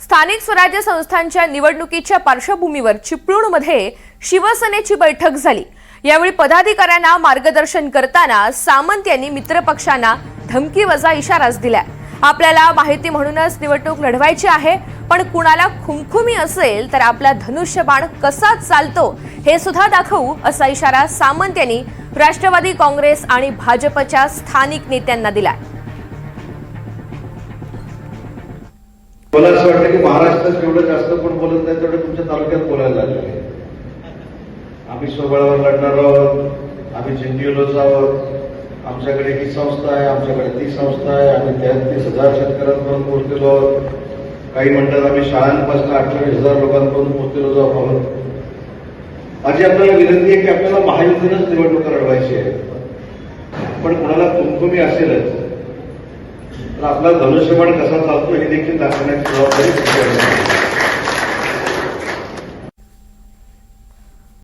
स्थानिक स्वराज्य संस्थांच्या निवडणुकीच्या पार्श्वभूमीवर चिपळूणमध्ये शिवसेनेची बैठक झाली। यावेळी पदाधिकाऱ्यांना मार्गदर्शन करताना सामंत यांनी मित्रपक्षांना धमकीवजा इशाराच दिलाय। आपल्याला माहिती म्हणूनच निवडणूक लढवायची आहे, पण कुणाला खुमखुमी असेल तर आपला धनुष्यबाण कसा चालतो हे सुद्धा दाखवू, असा इशारा सामंत यांनी राष्ट्रवादी काँग्रेस आणि भाजपच्या स्थानिक नेत्यांना दिलाय। मला असं वाटतं की महाराष्ट्रात जेवढं जास्त कोण बोलत नाही तेवढं तुमच्या तालुक्यात बोलायला लागले। आम्ही स्वबळावर लढणार आहोत, आम्ही जिंकलोच आहोत, आमच्याकडे ही संस्था आहे, आमच्याकडे ती संस्था आहे, आम्ही 33,000 शेतकऱ्यांपर्यंत पोहोचलेलो आहोत। काही म्हणतात आम्ही शाळांपासून 28,000 लोकांपर्यंत पोहोचलेलो आहोत। माझी आपल्याला विनंती आहे की आपल्याला महायुतीनंच निवडणुका लढवायची आहे, पण कोणाला खुमखुमी असेलच तर आपला धनुष्यबाण कसा चालतो हे देखील दाखवण्याची जबाबदारी